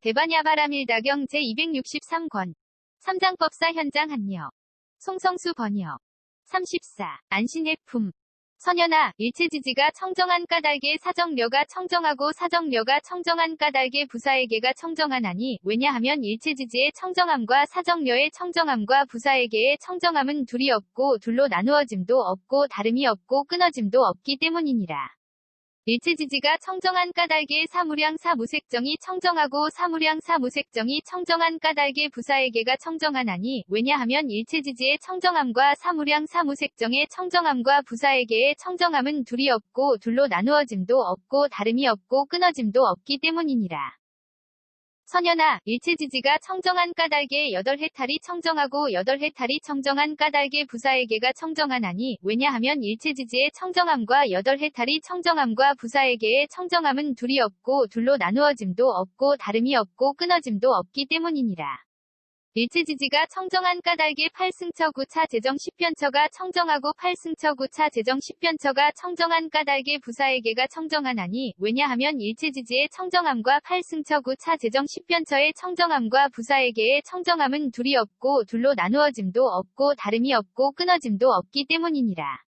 대반야바라밀다경 제263권. 삼장법사 현장 한여. 송성수 번역. 34. 안신해품. 선연아, 일체지지가 청정한 까닭에 사정려가 청정하고 사정려가 청정한 까닭에 부사에게가 청정하나니, 왜냐하면 일체지지의 청정함과 사정려의 청정함과 부사에게의 청정함은 둘이 없고 둘로 나누어짐도 없고 다름이 없고 끊어짐도 없기 때문이니라. 일체지지가 청정한 까닭에 사무량 사무색정이 청정하고 사무량 사무색정이 청정한 까닭에 부사에게가 청정하나니, 왜냐하면 일체지지의 청정함과 사무량 사무색정의 청정함과 부사에게의 청정함은 둘이 없고 둘로 나누어짐도 없고 다름이 없고 끊어짐도 없기 때문이니라. 선연아, 일체지지가 청정한 까닭에 여덟 해탈이 청정하고 여덟 해탈이 청정한 까닭에 부사에게가 청정하나니, 왜냐하면 일체지지의 청정함과 여덟 해탈이 청정함과 부사에게의 청정함은 둘이 없고 둘로 나누어짐도 없고 다름이 없고 끊어짐도 없기 때문이니라. 일체지지가 청정한 까닭에 8승처 9차 재정 10변처가 청정하고 8승처 9차 재정 10변처가 청정한 까닭에 부사에게가 청정하나니, 왜냐하면 일체지지의 청정함과 8승처 9차 재정 10변처의 청정함과 부사에게의 청정함은 둘이 없고 둘로 나누어짐도 없고 다름이 없고 끊어짐도 없기 때문이니라.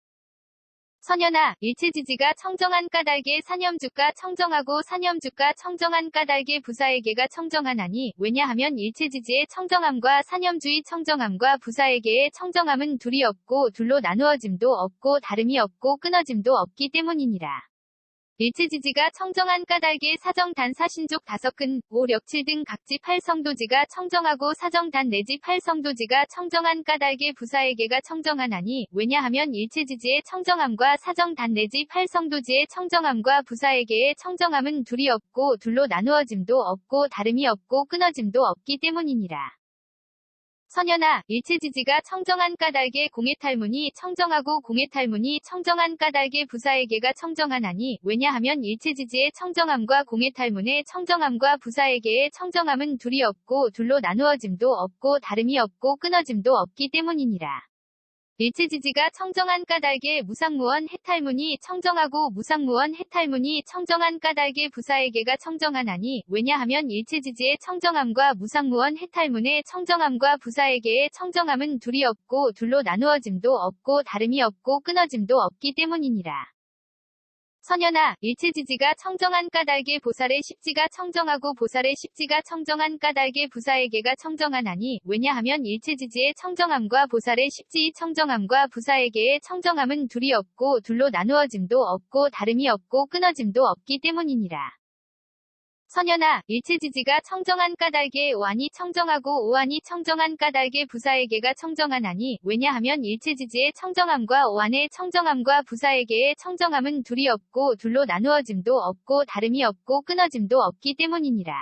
선연아, 일체지지가 청정한 까닭에 사념주가 청정하고 사념주가 청정한 까닭에 부사에게가 청정하나니, 왜냐하면 일체지지의 청정함과 사념주의 청정함과 부사에게의 청정함은 둘이 없고 둘로 나누어짐도 없고 다름이 없고 끊어짐도 없기 때문이니라. 일체지지가 청정한 까닭에 사정단 사신족 5근, 5, 력칠 등 각지 8성도지가 청정하고 사정단 내지 8성도지가 청정한 까닭에 부사에게가 청정하나니, 왜냐하면 일체지지의 청정함과 사정단 내지 8성도지의 청정함과 부사에게의 청정함은 둘이 없고 둘로 나누어짐도 없고 다름이 없고 끊어짐도 없기 때문이니라. 선연아, 일체지지가 청정한 까닭에 공해탈문이 청정하고 공해탈문이 청정한 까닭에 부사에게가 청정하나니, 왜냐하면 일체지지의 청정함과 공해탈문의 청정함과 부사에게의 청정함은 둘이 없고 둘로 나누어짐도 없고 다름이 없고 끊어짐도 없기 때문이니라. 일체지지가 청정한 까닭에 무상무원 해탈문이 청정하고 무상무원 해탈문이 청정한 까닭에 부사에게가 청정하나니, 왜냐하면 일체지지의 청정함과 무상무원 해탈문의 청정함과 부사에게의 청정함은 둘이 없고 둘로 나누어짐도 없고 다름이 없고 끊어짐도 없기 때문이니라. 선연아, 일체지지가 청정한 까닭에 보살의 십지가 청정하고 보살의 십지가 청정한 까닭에 부사에게가 청정하나니, 왜냐하면 일체지지의 청정함과 보살의 십지의 청정함과 부사에게의 청정함은 둘이 없고 둘로 나누어짐도 없고 다름이 없고 끊어짐도 없기 때문이니라. 선연아, 일체지지가 청정한 까닭에 오한이 청정하고 오한이 청정한 까닭에 부사에게가 청정하나니, 왜냐하면 일체지지의 청정함과 오한의 청정함과 부사에게의 청정함은 둘이 없고 둘로 나누어짐도 없고 다름이 없고 끊어짐도 없기 때문이니라.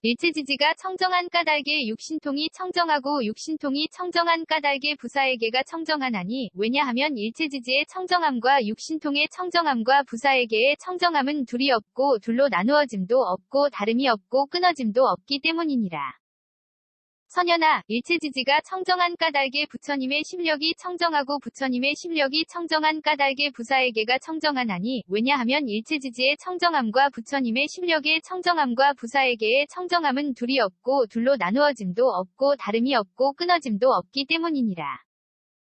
일체지지가 청정한 까닭에 육신통이 청정하고 육신통이 청정한 까닭에 부사에게가 청정하나니, 왜냐하면 일체지지의 청정함과 육신통의 청정함과 부사에게의 청정함은 둘이 없고 둘로 나누어짐도 없고 다름이 없고 끊어짐도 없기 때문이니라. 선연아, 일체지지가 청정한 까닭에 부처님의 심력이 청정하고 부처님의 심력이 청정한 까닭에 부사에게가 청정하나니, 왜냐하면 일체지지의 청정함과 부처님의 심력의 청정함과 부사에게의 청정함은 둘이 없고 둘로 나누어짐도 없고 다름이 없고 끊어짐도 없기 때문이니라.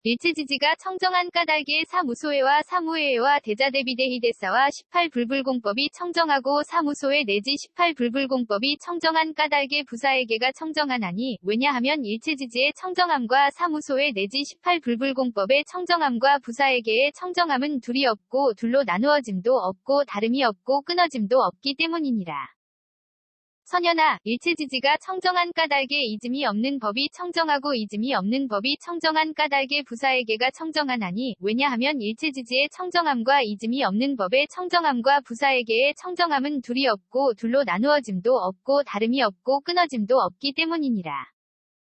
일체지지가 청정한 까닭에 사무소회와 사무회와 대자대비대희대사와 18불불공법이 청정하고 사무소회 내지 18불불공법이 청정한 까닭에 부사에게가 청정하나니, 왜냐하면 일체지지의 청정함과 사무소회 내지 18불불공법의 청정함과 부사에게의 청정함은 둘이 없고 둘로 나누어짐도 없고 다름이 없고 끊어짐도 없기 때문이니라. 선연아, 일체지지가 청정한 까닭에 이즘이 없는 법이 청정하고 이즘이 없는 법이 청정한 까닭에 부사에게가 청정하나니, 왜냐하면 일체지지의 청정함과 이즘이 없는 법의 청정함과 부사에게의 청정함은 둘이 없고 둘로 나누어짐도 없고 다름이 없고 끊어짐도 없기 때문이니라.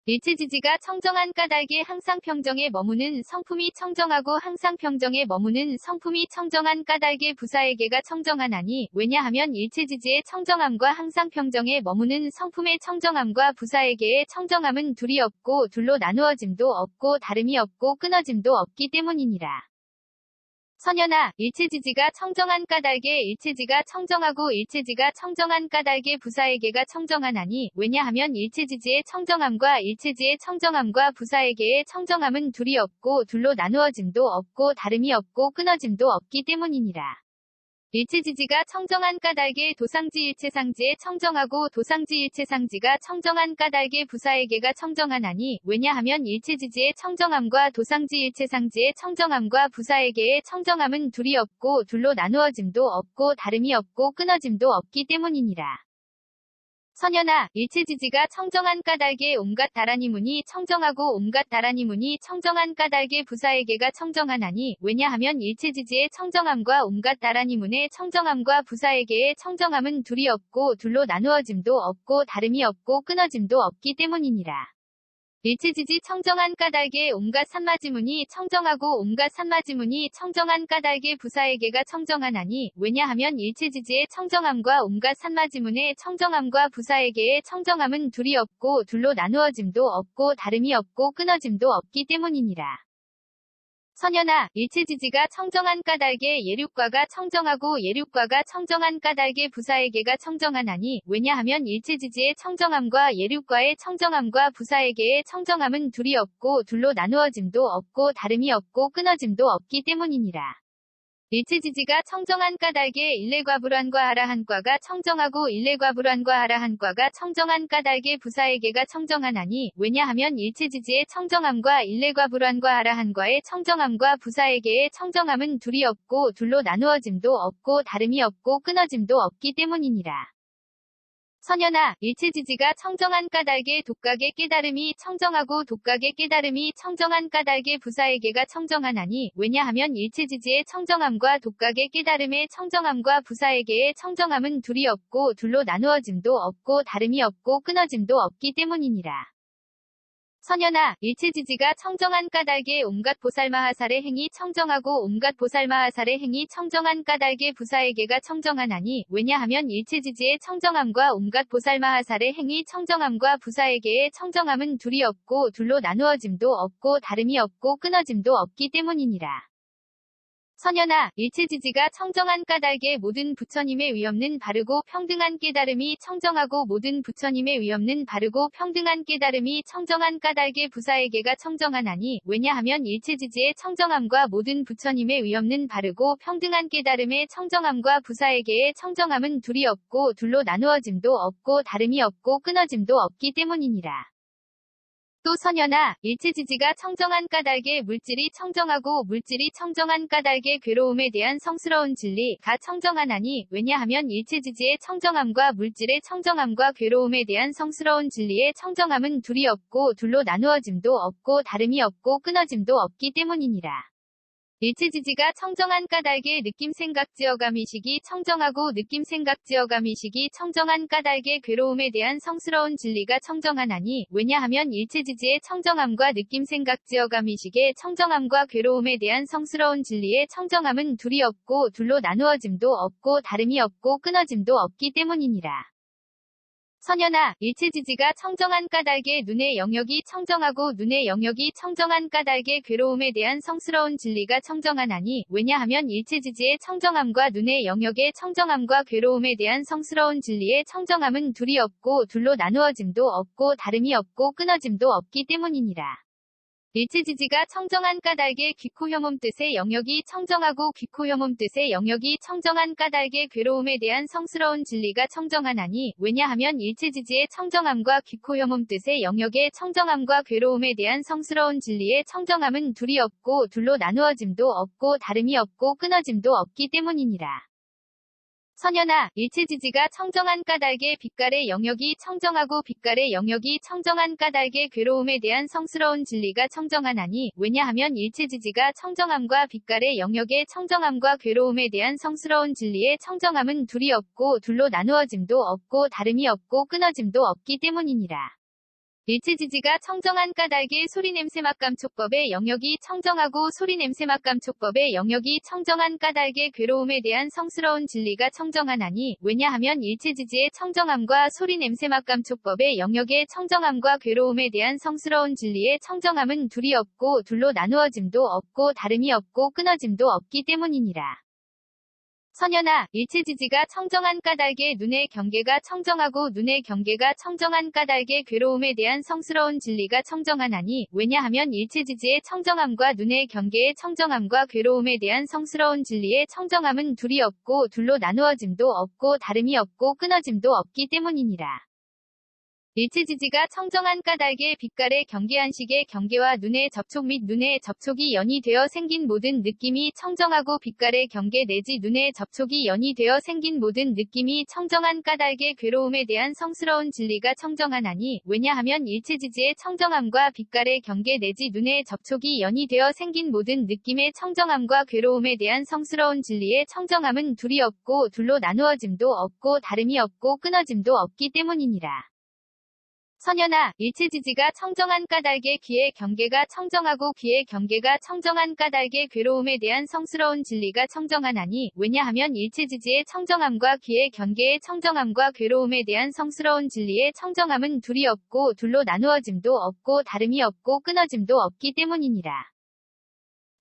일체지지가 청정한 까닭에 항상 평정에 머무는 성품이 청정하고 항상 평정에 머무는 성품이 청정한 까닭에 부사에게가 청정하나니, 왜냐하면 일체지지의 청정함과 항상 평정에 머무는 성품의 청정함과 부사에게의 청정함은 둘이 없고 둘로 나누어짐도 없고 다름이 없고 끊어짐도 없기 때문이니라. 선연아, 일체지지가 청정한 까닭에 일체지가 청정하고 일체지가 청정한 까닭에 부사에게가 청정하나니 왜냐하면 일체지지의 청정함과 일체지의 청정함과 부사에게의 청정함은 둘이 없고 둘로 나누어짐도 없고 다름이 없고 끊어짐도 없기 때문이니라. 일체지지가 청정한 까닭에 도상지 일체상지에 청정하고 도상지 일체상지가 청정한 까닭에 부사에게가 청정하나니 왜냐하면 일체지지의 청정함과 도상지 일체상지의 청정함과 부사에게의 청정함은 둘이 없고 둘로 나누어짐도 없고 다름이 없고 끊어짐도 없기 때문이니라. 선연아, 일체지지가 청정한 까닭에 온갖 다라니문이 청정하고 온갖 다라니문이 청정한 까닭에 부사에게가 청정하나니 왜냐하면 일체지지의 청정함과 온갖 다라니문의 청정함과 부사에게의 청정함은 둘이 없고 둘로 나누어짐도 없고 다름이 없고 끊어짐도 없기 때문이니라. 일체지지 청정한 까닭에 온갖 산마지문이 청정하고 온갖 산마지문이 청정한 까닭에 부사에게가 청정하나니 왜냐하면 일체지지의 청정함과 온갖 산마지문의 청정함과 부사에게의 청정함은 둘이 없고 둘로 나누어짐도 없고 다름이 없고 끊어짐도 없기 때문이니라. 선연아, 일체지지가 청정한 까닭에 예륙과가 청정하고 예륙과가 청정한 까닭에 부사에게가 청정하나니 왜냐하면 일체지지의 청정함과 예륙과의 청정함과 부사에게의 청정함은 둘이 없고 둘로 나누어짐도 없고 다름이 없고 끊어짐도 없기 때문이니라. 일체지지가 청정한 까닭에 일례과불환과 하라한과가 청정하고 일례과불환과 하라한과가 청정한 까닭에 부사에게가 청정하나니 왜냐하면 일체지지의 청정함과 일례과불환과 하라한과의 청정함과 부사에게의 청정함은 둘이 없고 둘로 나누어짐도 없고 다름이 없고 끊어짐도 없기 때문이니라. 선연아, 일체지지가 청정한 까닭에 독각의 깨달음이 청정하고 독각의 깨달음이 청정한 까닭에 부사에게가 청정하나니 왜냐하면 일체지지의 청정함과 독각의 깨달음의 청정함과 부사에게의 청정함은 둘이 없고 둘로 나누어짐도 없고 다름이 없고 끊어짐도 없기 때문이니라. 선연아, 일체지지가 청정한 까닭에 온갖 보살마하살의 행위 청정하고 온갖 보살마하살의 행위 청정한 까닭에 부사에게가 청정하나니 왜냐하면 일체지지의 청정함과 온갖 보살마하살의 행위 청정함과 부사에게의 청정함은 둘이 없고 둘로 나누어짐도 없고 다름이 없고 끊어짐도 없기 때문이니라. 선연아, 일체지지가 청정한 까닭에 모든 부처님의 위없는 바르고 평등한 깨달음이 청정하고 모든 부처님의 위없는 바르고 평등한 깨달음이 청정한 까닭에 부사에게가 청정하나니 왜냐하면 일체지지의 청정함과 모든 부처님의 위없는 바르고 평등한 깨달음의 청정함과 부사에게의 청정함은 둘이 없고 둘로 나누어짐도 없고 다름이 없고 끊어짐도 없기 때문이니라. 또 선연아, 일체지지가 청정한 까닭에 물질이 청정하고 물질이 청정한 까닭에 괴로움에 대한 성스러운 진리가 청정하나니 왜냐하면 일체지지의 청정함과 물질의 청정함과 괴로움에 대한 성스러운 진리의 청정함은 둘이 없고 둘로 나누어짐도 없고 다름이 없고 끊어짐도 없기 때문이니라. 일체지지가 청정한 까닭에 느낌생각지어감이식이 청정하고 느낌생각지어감이식이 청정한 까닭에 괴로움에 대한 성스러운 진리가 청정하나니 왜냐하면 일체지지의 청정함과 느낌생각지어감이식의 청정함과 괴로움에 대한 성스러운 진리의 청정함은 둘이 없고 둘로 나누어짐도 없고 다름이 없고 끊어짐도 없기 때문이니라. 선연아, 일체지지가 청정한 까닭에 눈의 영역이 청정하고 눈의 영역이 청정한 까닭에 괴로움에 대한 성스러운 진리가 청정하나니 왜냐하면 일체지지의 청정함과 눈의 영역의 청정함과 괴로움에 대한 성스러운 진리의 청정함은 둘이 없고 둘로 나누어짐도 없고 다름이 없고 끊어짐도 없기 때문이니라. 일체지지가 청정한 까닭에 귀코혐음 뜻의 영역이 청정하고 귀코혐음 뜻의 영역이 청정한 까닭에 괴로움에 대한 성스러운 진리가 청정하나니 왜냐하면 일체지지의 청정함과 귀코혐음 뜻의 영역의 청정함과 괴로움에 대한 성스러운 진리의 청정함은 둘이 없고 둘로 나누어짐도 없고 다름이 없고 끊어짐도 없기 때문이니라. 선연아, 일체지지가 청정한 까닭에 빛깔의 영역이 청정하고 빛깔의 영역이 청정한 까닭에 괴로움에 대한 성스러운 진리가 청정하나니 왜냐하면 일체지지가 청정함과 빛깔의 영역의 청정함과 괴로움에 대한 성스러운 진리의 청정함은 둘이 없고 둘로 나누어짐도 없고 다름이 없고 끊어짐도 없기 때문이니라. 일체지지가 청정한 까닭의 소리냄새맛감촉법의 영역이 청정하고 소리냄새맛감촉법의 영역이 청정한 까닭의 괴로움에 대한 성스러운 진리가 청정하나니 왜냐하면 일체지지의 청정함과 소리냄새맛감촉법의 영역의 청정함과 괴로움에 대한 성스러운 진리의 청정함은 둘이 없고 둘로 나누어짐도 없고 다름이 없고 끊어짐도 없기 때문이니라. 선연아, 일체지지가 청정한 까닭의 눈의 경계가 청정하고 눈의 경계가 청정한 까닭의 괴로움에 대한 성스러운 진리가 청정하나니 왜냐하면 일체지지의 청정함과 눈의 경계의 청정함과 괴로움에 대한 성스러운 진리의 청정함은 둘이 없고 둘로 나누어짐도 없고 다름이 없고 끊어짐도 없기 때문이니라. 일체지지가 청정한 까닭의 빛깔의 경계한식의 경계와 눈의 접촉 및 눈의 접촉이 연이 되어 생긴 모든 느낌이 청정하고 빛깔의 경계 내지 눈의 접촉이 연이 되어 생긴 모든 느낌이 청정한 까닭의 괴로움에 대한 성스러운 진리가 청정하나니 왜냐하면 일체지지의 청정함과 빛깔의 경계 내지 눈의 접촉이 연이 되어 생긴 모든 느낌의 청정함과 괴로움에 대한 성스러운 진리의 청정함은 둘이 없고 둘로 나누어짐도 없고 다름이 없고 끊어짐도 없기 때문이니라. 선연아, 일체지지가 청정한 까닭의 귀의 경계가 청정하고 귀의 경계가 청정한 까닭의 괴로움에 대한 성스러운 진리가 청정하나니 왜냐하면 일체지지의 청정함과 귀의 경계의 청정함과 괴로움에 대한 성스러운 진리의 청정함은 둘이 없고 둘로 나누어짐도 없고 다름이 없고 끊어짐도 없기 때문이니라.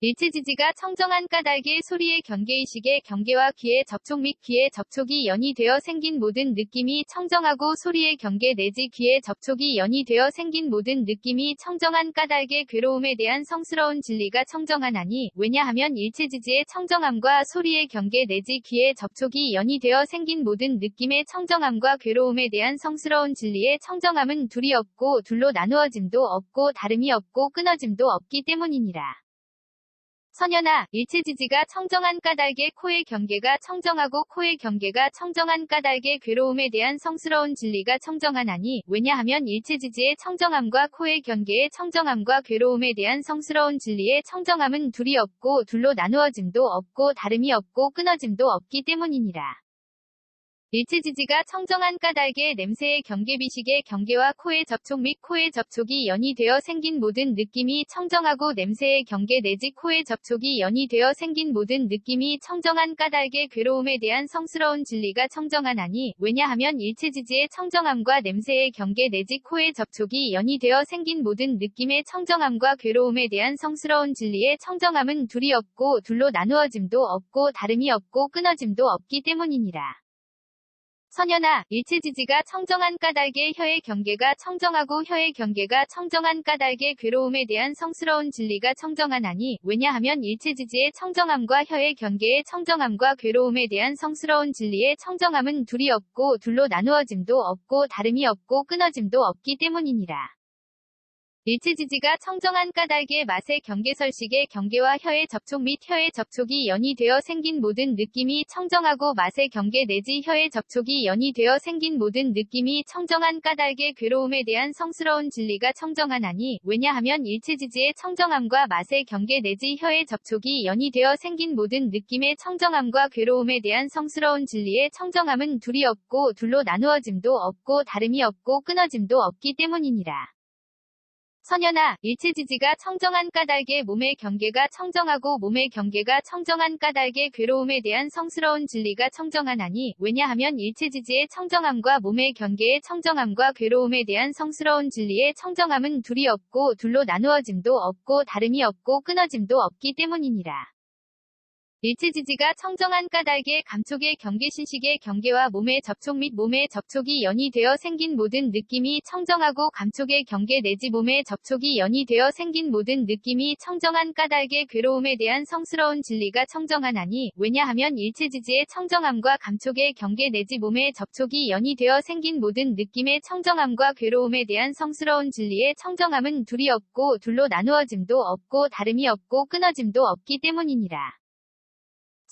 일체지지가 청정한 까닭의 소리의 경계의식의 경계와 귀의 접촉 및 귀의 접촉이 연이 되어 생긴 모든 느낌이 청정하고 소리의 경계 내지 귀의 접촉이 연이 되어 생긴 모든 느낌이 청정한 까닭의 괴로움에 대한 성스러운 진리가 청정하나니 왜냐하면 일체지지의 청정함과 소리의 경계 내지 귀의 접촉이 연이 되어 생긴 모든 느낌의 청정함과 괴로움에 대한 성스러운 진리의 청정함은 둘이 없고 둘로 나누어짐도 없고 다름이 없고 끊어짐도 없기 때문이니라. 선연아, 일체지지가 청정한 까닭의 코의 경계가 청정하고 코의 경계가 청정한 까닭의 괴로움에 대한 성스러운 진리가 청정하나니 왜냐하면 일체지지의 청정함과 코의 경계의 청정함과 괴로움에 대한 성스러운 진리의 청정함은 둘이 없고 둘로 나누어짐도 없고 다름이 없고 끊어짐도 없기 때문이니라. 일체지지가 청정한 까닭의 냄새의 경계비식의 경계와 코의 접촉 및 코의 접촉이 연이 되어 생긴 모든 느낌이 청정하고 냄새의 경계 내지 코의 접촉이 연이 되어 생긴 모든 느낌이 청정한 까닭의 괴로움에 대한 성스러운 진리가 청정하나니 왜냐하면 일체지지의 청정함과 냄새의 경계 내지 코의 접촉이 연이 되어 생긴 모든 느낌의 청정함과 괴로움에 대한 성스러운 진리의 청정함은 둘이 없고 둘로 나누어짐도 없고 다름이 없고 끊어짐도 없기 때문이니라. 선연아, 일체지지가 청정한 까닭의 혀의 경계가 청정하고 혀의 경계가 청정한 까닭의 괴로움에 대한 성스러운 진리가 청정하나니 왜냐하면 일체지지의 청정함과 혀의 경계의 청정함과 괴로움에 대한 성스러운 진리의 청정함은 둘이 없고 둘로 나누어짐도 없고 다름이 없고 끊어짐도 없기 때문이니라. 일체지지가 청정한 까닭의 맛의 경계설식의 경계와 혀의 접촉 및 혀의 접촉이 연이 되어 생긴 모든 느낌이 청정하고 맛의 경계 내지 혀의 접촉이 연이 되어 생긴 모든 느낌이 청정한 까닭의 괴로움에 대한 성스러운 진리가 청정하나니 왜냐하면 일체지지의 청정함과 맛의 경계 내지 혀의 접촉이 연이 되어 생긴 모든 느낌의 청정함과 괴로움에 대한 성스러운 진리의 청정함은 둘이 없고 둘로 나누어짐도 없고 다름이 없고 끊어짐도 없기 때문이니라. 선연아, 일체지지가 청정한 까닭의 몸의 경계가 청정하고 몸의 경계가 청정한 까닭의 괴로움에 대한 성스러운 진리가 청정하나니 왜냐하면 일체지지의 청정함과 몸의 경계의 청정함과 괴로움에 대한 성스러운 진리의 청정함은 둘이 없고 둘로 나누어짐도 없고 다름이 없고 끊어짐도 없기 때문이니라. 일체지지가 청정한 까닭의 감촉의 경계신식의 경계와 몸의 접촉 및 몸의 접촉이 연이 되어 생긴 모든 느낌이 청정하고 감촉의 경계 내지 몸의 접촉이 연이 되어 생긴 모든 느낌이 청정한 까닭의 괴로움에 대한 성스러운 진리가 청정하나니 왜냐하면 일체지지의 청정함과 감촉의 경계 내지 몸의 접촉이 연이 되어 생긴 모든 느낌의 청정함과 괴로움에 대한 성스러운 진리의 청정함은 둘이 없고 둘로 나누어짐도 없고 다름이 없고 끊어짐도 없기 때문이니라.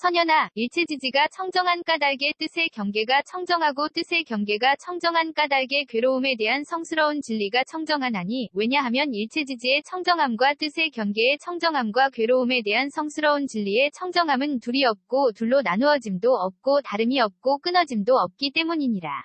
선연아, 일체지지가 청정한 까닭의 뜻의 경계가 청정하고 뜻의 경계가 청정한 까닭의 괴로움에 대한 성스러운 진리가 청정하나니 왜냐하면 일체지지의 청정함과 뜻의 경계의 청정함과 괴로움에 대한 성스러운 진리의 청정함은 둘이 없고 둘로 나누어짐도 없고 다름이 없고 끊어짐도 없기 때문이니라.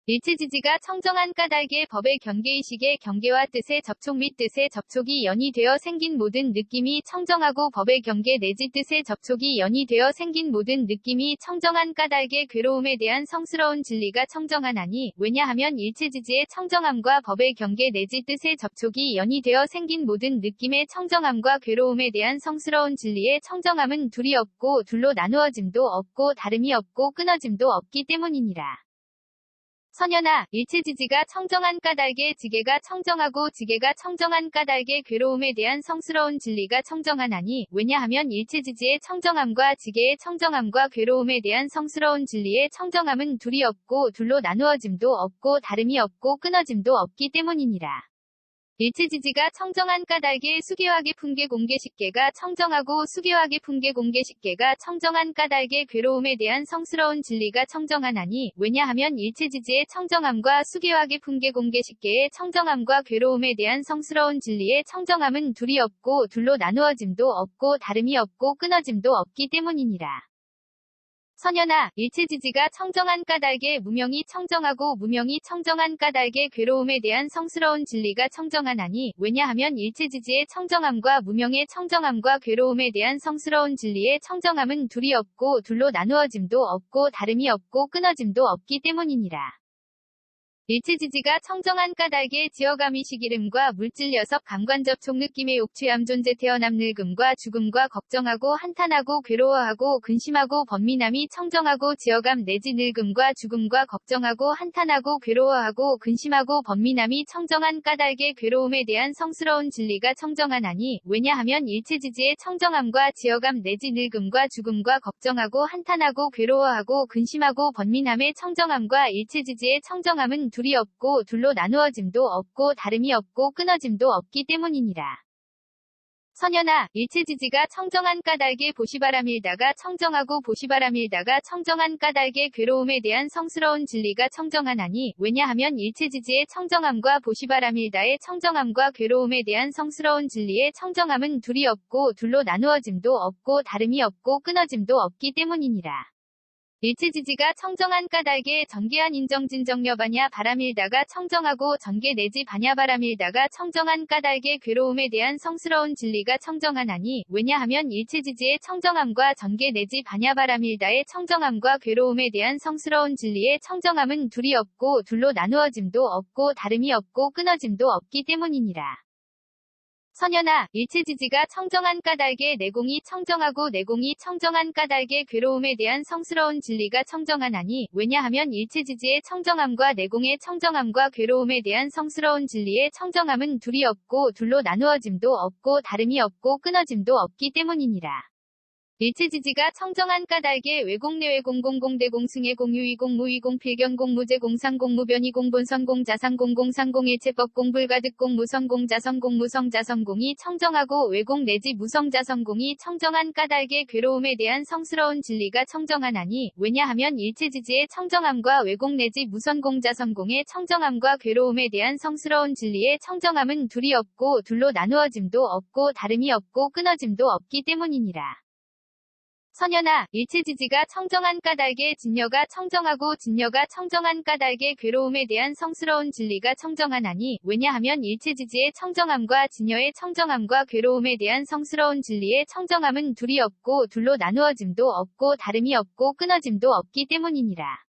일체지지가 청정한 까닭에 법의 경계의식의 경계와 뜻의 접촉 및 뜻의 접촉이 연이 되어 생긴 모든 느낌이 청정하고 법의 경계 내지 뜻의 접촉이 연이 되어 생긴 모든 느낌이 청정한 까닭에 괴로움에 대한 성스러운 진리가 청정하나니 왜냐하면 일체지지의 청정함과 법의 경계 내지 뜻의 접촉이 연이 되어 생긴 모든 느낌의 청정함과 괴로움에 대한 성스러운 진리의 청정함은 둘이 없고 둘로 나누어짐도 없고 다름이 없고 끊어짐도 없기 때문이니라. 선연아, 일체지지가 청정한 까닭에 지계가 청정하고 지계가 청정한 까닭에 괴로움에 대한 성스러운 진리가 청정하나니 왜냐하면 일체지지의 청정함과 지계의 청정함과 괴로움에 대한 성스러운 진리의 청정함은 둘이 없고 둘로 나누어짐도 없고 다름이 없고 끊어짐도 없기 때문이니라. 일체지지가 청정한 까닭에 수계화계 풍계 공계식계가 청정하고 수계화계 풍계 공계식계가 청정한 까닭에 괴로움에 대한 성스러운 진리가 청정하나니 왜냐하면 일체지지의 청정함과 수계화계 풍계 공계식계의 청정함과 괴로움에 대한 성스러운 진리의 청정함은 둘이 없고 둘로 나누어짐도 없고 다름이 없고 끊어짐도 없기 때문이니라. 선연아, 일체지지가 청정한 까닭에 무명이 청정하고 무명이 청정한 까닭에 괴로움에 대한 성스러운 진리가 청정하나니 왜냐하면 일체지지의 청정함과 무명의 청정함과 괴로움에 대한 성스러운 진리의 청정함은 둘이 없고 둘로 나누어짐도 없고 다름이 없고 끊어짐도 없기 때문이니라. 일체지지가 청정한 까닭에 지어감이식 이름과 물질 여섭 감관접촉 느낌의 옥취함 존재 태어남 늙음과 죽음과 걱정하고 한탄하고 괴로워하고 근심하고 번민함이 청정하고 지어감 내지 늙음과 죽음과 걱정하고 한탄하고 괴로워하고 근심하고 번민함이 청정한 까닭에 괴로움에 대한 성스러운 진리가 청정하나니 왜냐하면 일체지지의 청정함과 지어감 내지 늙음과 죽음과 걱정하고 한탄하고 괴로워하고 근심하고 번민함의 청정함과 일체지지의 청정함은 둘이 없고 둘로 나누어짐도 없고 다름이 없고 끊어짐도 없기 때문이니라. 선연아, 일체지지가 청정한 까닭에 보시바람일다가 청정하고 보시바람일다가 청정한 까닭에 괴로움에 대한 성스러운 진리가 청정하나니 왜냐하면 일체지지의 청정함과 보시바람일다의 청정함과 괴로움에 대한 성스러운 진리의 청정함은 둘이 없고 둘로 나누어짐도 없고 다름이 없고 끊어짐도 없기 때문이니라. 일체지지가 청정한 까닭에 전개한 인정진정여바냐 바람일다가 청정하고 전개 내지 바냐 바람일다가 청정한 까닭에 괴로움에 대한 성스러운 진리가 청정하나니 왜냐하면 일체지지의 청정함과 전개 내지 바냐 바람일다의 청정함과 괴로움에 대한 성스러운 진리의 청정함은 둘이 없고 둘로 나누어짐도 없고 다름이 없고 끊어짐도 없기 때문이니라. 선연아, 일체지지가 청정한 까닭에 내공이 청정하고 내공이 청정한 까닭에 괴로움에 대한 성스러운 진리가 청정하나니 왜냐하면 일체지지의 청정함과 내공의 청정함과 괴로움에 대한 성스러운 진리의 청정함은 둘이 없고 둘로 나누어짐도 없고 다름이 없고 끊어짐도 없기 때문이니라. 일체지지가 청정한 까닭에 외공내외공 공공대공 승해공 유이공 무이공 필경공 무제공 상공 무변이공 본선공 자상공 공상공 일체법공 불가득공 무성공 자성공 무성자성공이 청정하고 외공 내지 무성자성공이 청정한 까닭에 괴로움에 대한 성스러운 진리가 청정하나니 왜냐하면 일체지지의 청정함과 외공 내지 무선공 자성공의 청정함과 괴로움에 대한 성스러운 진리의 청정함은 둘이 없고 둘로 나누어짐도 없고 다름이 없고 끊어짐도 없기 때문이니라. 선연아, 일체지지가 청정한 까닭에 진여가 청정하고 진여가 청정한 까닭에 괴로움에 대한 성스러운 진리가 청정하나니 왜냐하면 일체지지의 청정함과 진여의 청정함과 괴로움에 대한 성스러운 진리의 청정함은 둘이 없고 둘로 나누어짐도 없고 다름이 없고 끊어짐도 없기 때문이니라.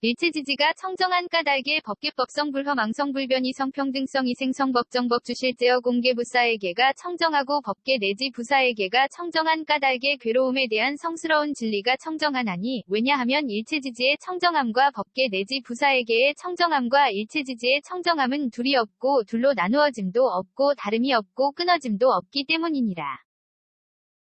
일체지지가 청정한 까닭에 법계법성 불허망성 불변이 성평등성 이생성 법정법 주실제어 공개부사에게가 청정하고 법계 내지 부사에게가 청정한 까닭에 괴로움에 대한 성스러운 진리가 청정하나니 왜냐하면 일체지지의 청정함과 법계 내지 부사에게의 청정함과 일체지지의 청정함은 둘이 없고 둘로 나누어짐도 없고 다름이 없고 끊어짐도 없기 때문이니라.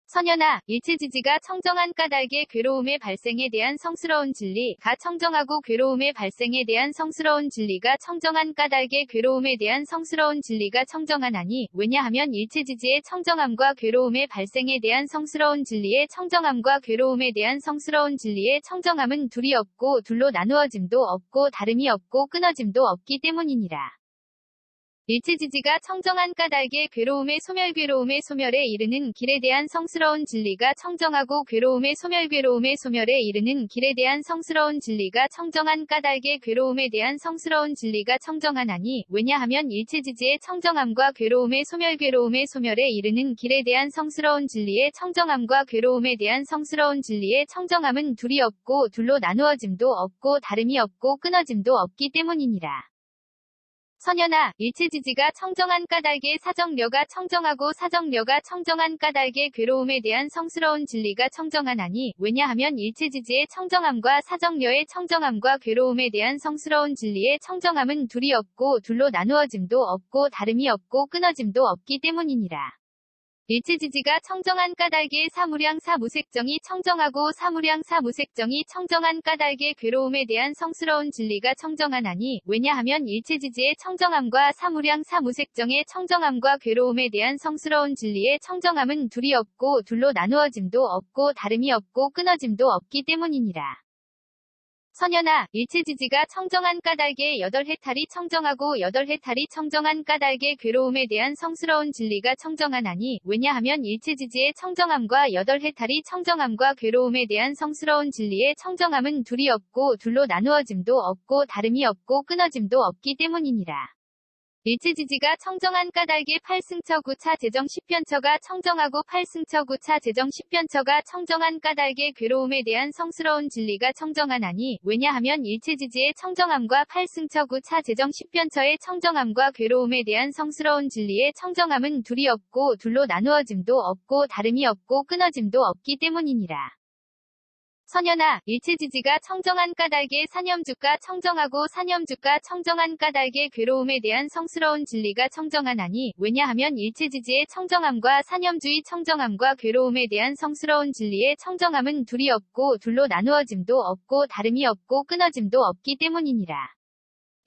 선연아, 일체지지가 청정한 까닭에 괴로움의 발생에 대한 성스러운 진리가 청정하고 괴로움의 발생에 대한 성스러운 진리가 청정한 까닭에 괴로움에 대한 성스러운 진리가 청정하나니 왜냐하면 일체지지의 청정함과 괴로움의 발생에 대한 성스러운 진리의 청정함과 괴로움에 대한 성스러운 진리의 청정함은 둘이 없고 둘로 나누어짐도 없고 다름이 없고 끊어짐도 없기 때문이니라. 일체지지가 청정한 까닭에 괴로움의 소멸에 이르는 길에 대한 성스러운 진리가 청정하고 괴로움의 소멸에 이르는 길에 대한 성스러운 진리가 청정한 까닭에 괴로움에 대한 성스러운 진리가 청정하나니 왜냐하면 일체지지의 청정함과 괴로움의 소멸에 이르는 길에 대한 성스러운 진리의 청정함과 괴로움에 대한 성스러운 진리의 청정함은 둘이 없고 둘로 나누어짐도 없고 다름이 없고 끊어짐도 없기 때문이니라. 선연아, 일체지지가 청정한 까닭에 사정려가 청정하고 사정려가 청정한 까닭에 괴로움에 대한 성스러운 진리가 청정하나니 왜냐하면 일체지지의 청정함과 사정려의 청정함과 괴로움에 대한 성스러운 진리의 청정함은 둘이 없고 둘로 나누어짐도 없고 다름이 없고 끊어짐도 없기 때문이니라. 일체지지가 청정한 까닭에 사무량 사무색정이 청정하고 사무량 사무색정이 청정한 까닭에 괴로움에 대한 성스러운 진리가 청정하나니 왜냐하면 일체지지의 청정함과 사무량 사무색정의 청정함과 괴로움에 대한 성스러운 진리의 청정함은 둘이 없고 둘로 나누어짐도 없고 다름이 없고 끊어짐도 없기 때문이니라. 선연아, 일체지지가 청정한 까닭에 여덟 해탈이 청정하고 여덟 해탈이 청정한 까닭에 괴로움에 대한 성스러운 진리가 청정하나니 왜냐하면 일체지지의 청정함과 여덟 해탈이 청정함과 괴로움에 대한 성스러운 진리의 청정함은 둘이 없고 둘로 나누어짐도 없고 다름이 없고 끊어짐도 없기 때문이니라. 일체지지가 청정한 까닭에 8승처 9차 재정 10편처가 청정하고 8승처 9차 재정 10편처가 청정한 까닭에 괴로움에 대한 성스러운 진리가 청정하나니 왜냐하면 일체지지의 청정함과 8승처 9차 재정 10편처의 청정함과 괴로움에 대한 성스러운 진리의 청정함은 둘이 없고 둘로 나누어짐도 없고 다름이 없고 끊어짐도 없기 때문이니라. 선연아, 일체지지가 청정한 까닭에 사념주가 청정하고 사념주가 청정한 까닭에 괴로움에 대한 성스러운 진리가 청정하나니 왜냐하면 일체지지의 청정함과 사념주의 청정함과 괴로움에 대한 성스러운 진리의 청정함은 둘이 없고 둘로 나누어짐도 없고 다름이 없고 끊어짐도 없기 때문이니라.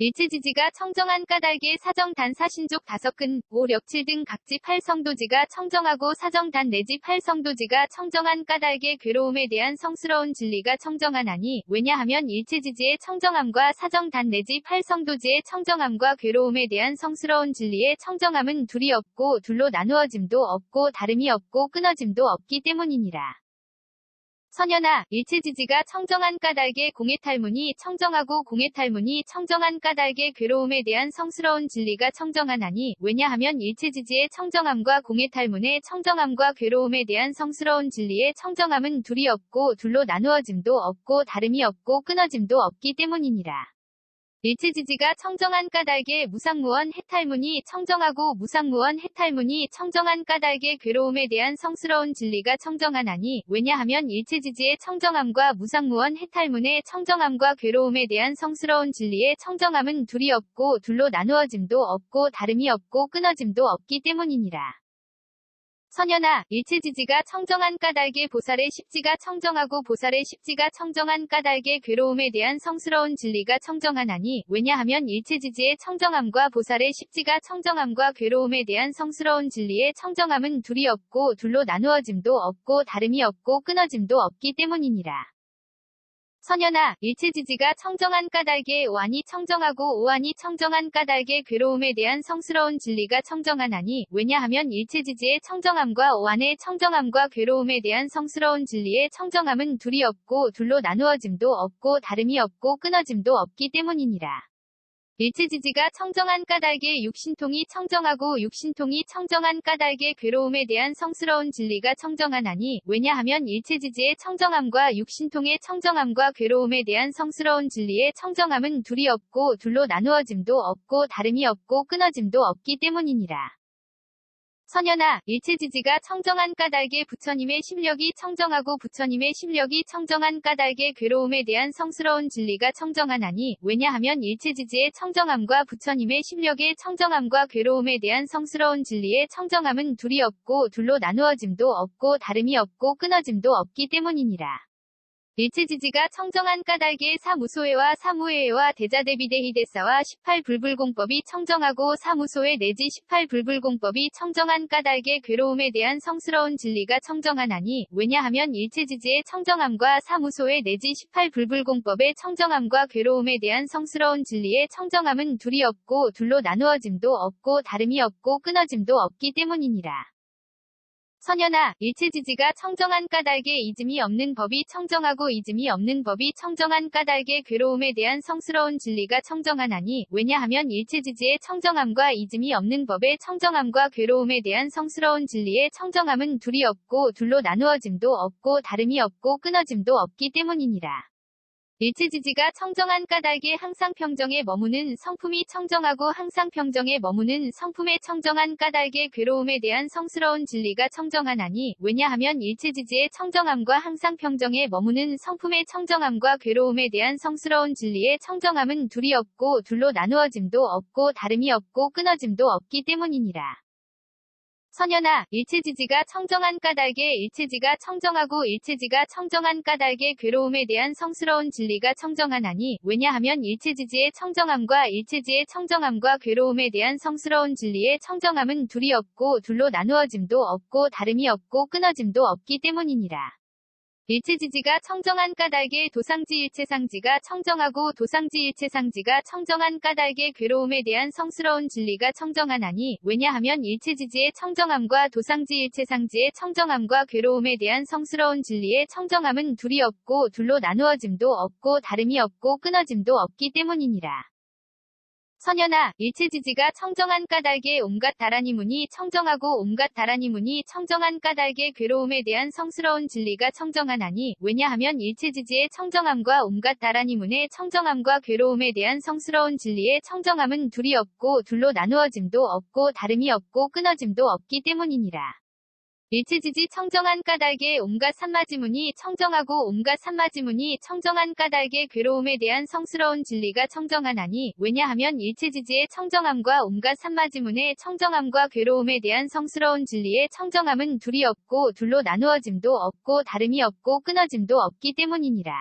일체지지가 청정한 까닭에 사정단 사신족 5근, 5, 력칠 등 각지 8성도지가 청정하고 사정단 내지 8성도지가 청정한 까닭에 괴로움에 대한 성스러운 진리가 청정하나니 왜냐하면 일체지지의 청정함과 사정단 내지 8성도지의 청정함과 괴로움에 대한 성스러운 진리의 청정함은 둘이 없고 둘로 나누어짐도 없고 다름이 없고 끊어짐도 없기 때문이니라. 선연아, 일체지지가 청정한 까닭에 공해탈문이 청정하고 공해탈문이 청정한 까닭에 괴로움에 대한 성스러운 진리가 청정하나니 왜냐하면 일체지지의 청정함과 공해탈문의 청정함과 괴로움에 대한 성스러운 진리의 청정함은 둘이 없고 둘로 나누어짐도 없고 다름이 없고 끊어짐도 없기 때문이니라. 일체지지가 청정한 까닭에 무상무원 해탈문이 청정하고 무상무원 해탈문이 청정한 까닭에 괴로움에 대한 성스러운 진리가 청정하나니 왜냐하면 일체지지의 청정함과 무상무원 해탈문의 청정함과 괴로움에 대한 성스러운 진리의 청정함은 둘이 없고 둘로 나누어짐도 없고 다름이 없고 끊어짐도 없기 때문이니라. 선연아, 일체지지가 청정한 까닭에 보살의 십지가 청정하고 보살의 십지가 청정한 까닭에 괴로움에 대한 성스러운 진리가 청정하나니 왜냐하면 일체지지의 청정함과 보살의 십지가 청정함과 괴로움에 대한 성스러운 진리의 청정함은 둘이 없고 둘로 나누어짐도 없고 다름이 없고 끊어짐도 없기 때문이니라. 선연아, 일체지지가 청정한 까닭에 오한이 청정하고 오한이 청정한 까닭에 괴로움에 대한 성스러운 진리가 청정하나니 왜냐하면 일체지지의 청정함과 오한의 청정함과 괴로움에 대한 성스러운 진리의 청정함은 둘이 없고 둘로 나누어짐도 없고 다름이 없고 끊어짐도 없기 때문이니라. 일체지지가 청정한 까닭에 육신통이 청정하고 육신통이 청정한 까닭에 괴로움에 대한 성스러운 진리가 청정하나니 왜냐하면 일체지지의 청정함과 육신통의 청정함과 괴로움에 대한 성스러운 진리의 청정함은 둘이 없고 둘로 나누어짐도 없고 다름이 없고 끊어짐도 없기 때문이니라. 선연아, 일체지지가 청정한 까닭에 부처님의 심력이 청정하고 부처님의 심력이 청정한 까닭에 괴로움에 대한 성스러운 진리가 청정하나니 왜냐하면 일체지지의 청정함과 부처님의 심력의 청정함과 괴로움에 대한 성스러운 진리의 청정함은 둘이 없고 둘로 나누어짐도 없고 다름이 없고 끊어짐도 없기 때문이니라. 일체지지가 청정한 까닭에 사무소회와 사무회와 대자대비대희대사와 18불불공법이 청정하고 사무소회 내지 18불불공법이 청정한 까닭의 괴로움에 대한 성스러운 진리가 청정하나니 왜냐하면 일체지지의 청정함과 사무소회 내지 18불불공법의 청정함과 괴로움에 대한 성스러운 진리의 청정함은 둘이 없고 둘로 나누어짐도 없고 다름이 없고 끊어짐도 없기 때문이니라. 선연아, 일체지지가 청정한 까닭에 이즘이 없는 법이 청정하고 이즘이 없는 법이 청정한 까닭의 괴로움에 대한 성스러운 진리가 청정하나니 왜냐하면 일체지지의 청정함과 이즘이 없는 법의 청정함과 괴로움에 대한 성스러운 진리의 청정함은 둘이 없고 둘로 나누어짐도 없고 다름이 없고 끊어짐도 없기 때문이니라. 일체지지가 청정한 까닭에 항상 평정에 머무는 성품이 청정하고 항상 평정에 머무는 성품의 청정한 까닭의 괴로움에 대한 성스러운 진리가 청정하나니 왜냐하면 일체지지의 청정함과 항상 평정에 머무는 성품의 청정함과 괴로움에 대한 성스러운 진리의 청정함은 둘이 없고 둘로 나누어짐도 없고 다름이 없고 끊어짐도 없기 때문이니라. 선연아, 일체지지가 청정한 까닭에 일체지가 청정하고 일체지가 청정한 까닭의 괴로움에 대한 성스러운 진리가 청정하나니 왜냐하면 일체지지의 청정함과 일체지의 청정함과 괴로움에 대한 성스러운 진리의 청정함은 둘이 없고 둘로 나누어짐도 없고 다름이 없고 끊어짐도 없기 때문이니라. 일체지지가 청정한 까닭에 도상지 일체상지가 청정하고 도상지 일체상지가 청정한 까닭의 괴로움에 대한 성스러운 진리가 청정하나니 왜냐하면 일체지지의 청정함과 도상지 일체상지의 청정함과 괴로움에 대한 성스러운 진리의 청정함은 둘이 없고 둘로 나누어짐도 없고 다름이 없고 끊어짐도 없기 때문이니라. 선연아, 일체지지가 청정한 까닭에 온갖 다라니문이 청정하고 온갖 다라니문이 청정한 까닭의 괴로움에 대한 성스러운 진리가 청정하나니 왜냐하면 일체지지의 청정함과 온갖 다라니문의 청정함과 괴로움에 대한 성스러운 진리의 청정함은 둘이 없고 둘로 나누어짐도 없고 다름이 없고 끊어짐도 없기 때문이니라. 일체지지 청정한 까닭에 온갖 산마지문이 청정하고 온갖 산마지문이 청정한 까닭의 괴로움에 대한 성스러운 진리가 청정하나니 왜냐하면 일체지지의 청정함과 온갖 산마지문의 청정함과 괴로움에 대한 성스러운 진리의 청정함은 둘이 없고 둘로 나누어짐도 없고 다름이 없고 끊어짐도 없기 때문이니라.